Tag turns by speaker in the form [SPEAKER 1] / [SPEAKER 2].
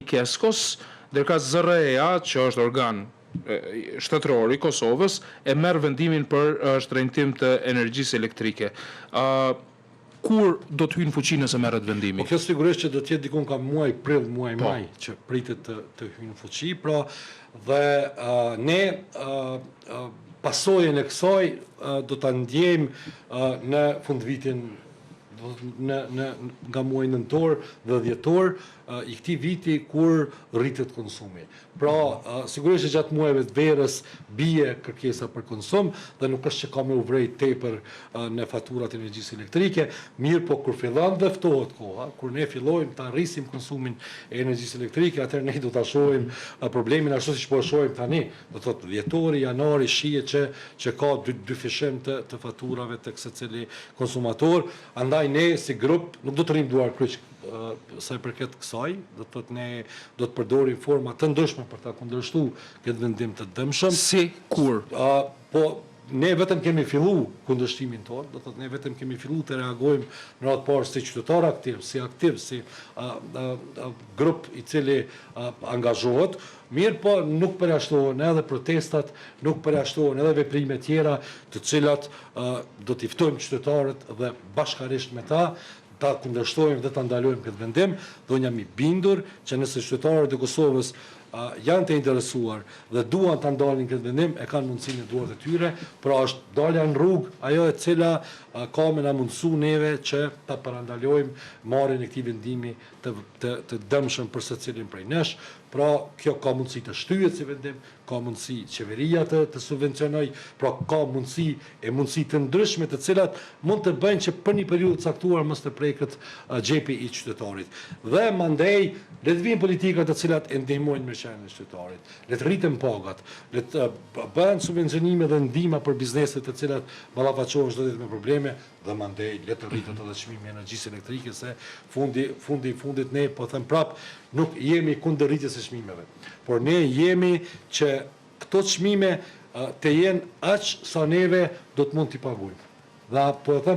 [SPEAKER 1] Keskos, ndërka ZRE-ja, që është organ shtetëror i Kosovës, e merr vendimin për shtrenjtim të energjisë elektrike. Kur do të hyjë në fuqi nëse merret vendimi?
[SPEAKER 2] Kjo sigurisht që do të jetë dikun ka muaj prill, muaj maj që pritet të hyjë në fuqi, pra dhe ne pasojën e kësaj do ta ndjejmë në fundvitin nga muaji nëntor dhe dhjetor i këtij viti kur rritet konsumi. Pra, sigurisht që gjatë muajve të verës bie kërkesa për konsum dhe nuk është që ka me u vrej tepër në faturat e energjisë elektrike, mirë po kur fillon dhe ftohet koha, kur ne fillojmë ta rrisim konsumin e energjisë elektrike, atëherë ne do ta shohim problemin ashtu siç po e shohim tani, do thotë dhjetori, janari shihet që ka dy fishim të faturave tek secili konsumator, andaj ne si grup nuk do të rrim duar kryq sa i përket kësaj, do të thotë ne do të përdorim forma të ndryshme për ta kundërshtuar këtë vendim të dëmshëm.
[SPEAKER 1] Si kur?
[SPEAKER 2] Po ne vetëm kemi filluar kundërshtimin tonë, do thotë ne vetëm kemi filluar të reagojmë në radhë parë si qytetar aktiv, si grup i cili angazhohet. Mirë po nuk përjashtohen edhe protestat, nuk përjashtohen edhe veprime tjera të cilat do t'i ftojmë qytetarët dhe bashkarisht me ta kundërshtojmë dhe ta ndalojmë këtë vendim, dhe unë jam i bindur që nëse qytetarët e Kosovës janë të interesuar dhe duan ta ndalin këtë vendim, e kanë mundësinë në duart e tyre, pra është dalja në rrugë ajo e cila ka me na mundësu neve që ta parandalojmë marrjen e këtij vendimi të dëmshëm për secilin prej nesh. Pra kjo ka mundësi të shtyhet si vendim, ka mundësi qeveria të subvencionoj, pra ka mundësi të ndryshme të cilat mund të bëjnë që për një periudhë caktuar mos të preket xhepi i qytetarit. Dhe mandej le të vinë politikat të cilat e ndihmojnë mirëqenien e qytetarit, le të rriten pagat, le të bëhen subvencionime dhe ndihma për bizneset të cilat ballafaqohen çdo ditë me probleme, dhe mandej le të rritet edhe çmimi i energjisë elektrike, se fundit ne po them prap nuk jemi kundër rritjes së çmimeve, por ne jemi që këto çmime të jenë aq sa neve do të mund t'i paguajmë. Dhe po e them